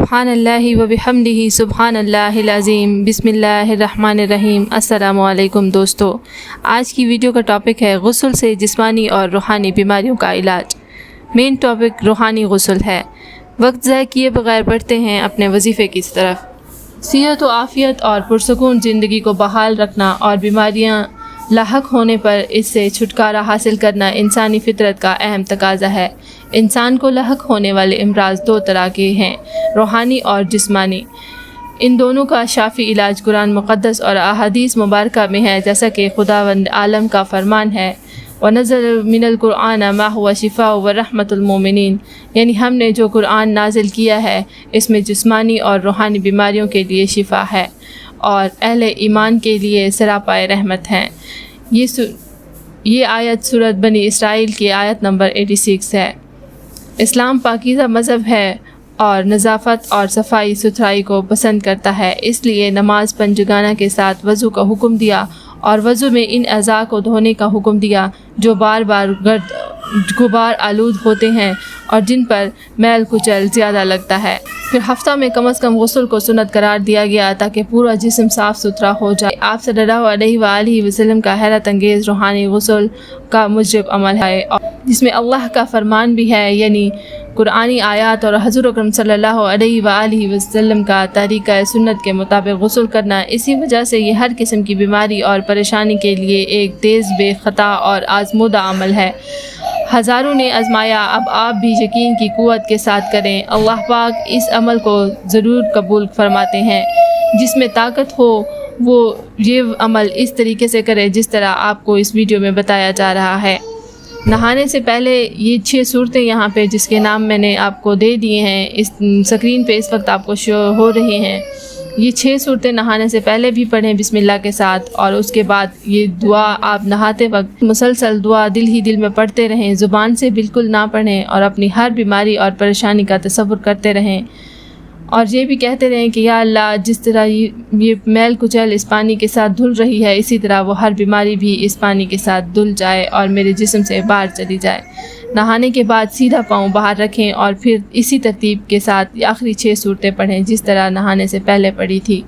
سبحان اللہ و بحمدہ سبحان اللہ العظیم بسم اللہ الرحمن الرحیم۔ السلام علیکم دوستو، آج کی ویڈیو کا ٹاپک ہے غسل سے جسمانی اور روحانی بیماریوں کا علاج۔ مین ٹاپک روحانی غسل ہے۔ وقت ضائع کیے بغیر بڑھتے ہیں اپنے وظیفے کی طرف۔ صحت و عافیت اور پرسکون زندگی کو بحال رکھنا اور بیماریاں لاحق ہونے پر اس سے چھٹکارا حاصل کرنا انسانی فطرت کا اہم تقاضا ہے۔ انسان کو لاحق ہونے والے امراض دو طرح کے ہیں، روحانی اور جسمانی۔ ان دونوں کا شافی علاج قرآن مقدس اور احادیث مبارکہ میں ہے، جیسا کہ خداوند عالم کا فرمان ہے، وَنَزَّلَ مِنَ الْقُرْآنَ مَا هُوَ شِفَاءٌ وَرَحْمَةٌ لِلْمُؤْمِنِينَ، یعنی ہم نے جو قرآن نازل کیا ہے اس میں جسمانی اور روحانی بیماریوں کے لیے شفا ہے اور اہل ایمان کے لیے سراپائے رحمت ہیں۔ یہ آیت سورۃ بنی اسرائیل کی آیت نمبر 86 ہے۔ اسلام پاکیزہ مذہب ہے اور نظافت اور صفائی ستھرائی کو پسند کرتا ہے، اس لیے نماز پنجگانہ کے ساتھ وضو کا حکم دیا اور وضو میں ان اعضاء کو دھونے کا حکم دیا جو بار بار گرد غبار آلود ہوتے ہیں اور جن پر میل کچل زیادہ لگتا ہے۔ پھر ہفتہ میں کم از کم غسل کو سنت قرار دیا گیا تاکہ پورا جسم صاف ستھرا ہو جائے۔ آپ صلی اللہ علیہ وآلہ وسلم کا حیرت انگیز روحانی غسل کا مجرب عمل ہے، جس میں اللہ کا فرمان بھی ہے، یعنی قرآنی آیات، اور حضور اکرم صلی اللہ علیہ وآلہ وسلم کا طریقہ سنت کے مطابق غسل کرنا۔ اسی وجہ سے یہ ہر قسم کی بیماری اور پریشانی کے لیے ایک تیز بے خطا اور آزمودہ عمل ہے۔ ہزاروں نے آزمایا، اب آپ بھی یقین کی قوت کے ساتھ کریں۔ اللہ پاک اس عمل کو ضرور قبول فرماتے ہیں۔ جس میں طاقت ہو وہ یہ عمل اس طریقے سے کرے جس طرح آپ کو اس ویڈیو میں بتایا جا رہا ہے۔ نہانے سے پہلے یہ 6 صورتیں یہاں پہ جس کے نام میں نے آپ کو دے دیے ہیں، اس سکرین پہ اس وقت آپ کو شو ہو رہی ہیں۔ یہ 6 صورتیں نہانے سے پہلے بھی پڑھیں بسم اللہ کے ساتھ، اور اس کے بعد یہ دعا آپ نہاتے وقت مسلسل دعا دل ہی دل میں پڑھتے رہیں، زبان سے بالکل نہ پڑھیں، اور اپنی ہر بیماری اور پریشانی کا تصور کرتے رہیں، اور یہ بھی کہتے رہیں کہ یا اللہ، جس طرح یہ میل کچل اس پانی کے ساتھ دھل رہی ہے، اسی طرح وہ ہر بیماری بھی اس پانی کے ساتھ دھل جائے اور میرے جسم سے باہر چلی جائے۔ نہانے کے بعد سیدھا پاؤں باہر رکھیں اور پھر اسی ترتیب کے ساتھ آخری 6 صورتیں پڑھیں جس طرح نہانے سے پہلے پڑھی تھی۔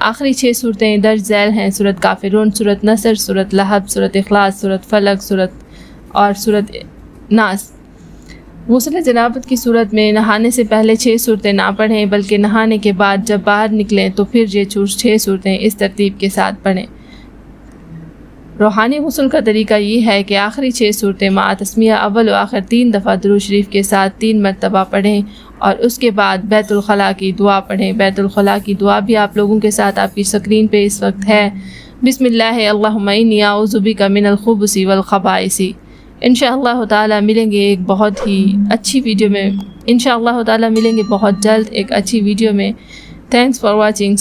آخری 6 صورتیں درج ذیل ہیں: سورۃ کافرون، سورۃ نصر، سورۃ لہب، سورۃ اخلاص، سورۃ فلق اور سورۃ ناس۔ غسل جنابت کی صورت میں نہانے سے پہلے 6 صورتیں نہ پڑھیں، بلکہ نہانے کے بعد جب باہر نکلیں تو پھر یہ 6 صورتیں اس ترتیب کے ساتھ پڑھیں۔ روحانی غسل کا طریقہ یہ ہے کہ آخری 6 صورتیں مع تسمیہ اول و آخر 3 دفعہ درود شریف کے ساتھ 3 مرتبہ پڑھیں، اور اس کے بعد بیت الخلاء کی دعا پڑھیں۔ بیت الخلاء کی دعا بھی آپ لوگوں کے ساتھ آپ کی سکرین پہ اس وقت ہے۔ بسم اللہ اللہم انی اعوذ بک من الخبث والخبائث۔ انشاءاللہ تعالی ملیں گے ایک بہت ہی اچھی ویڈیو میں، انشاءاللہ تعالی ملیں گے بہت جلد ایک اچھی ویڈیو میں۔ Thanks for watching.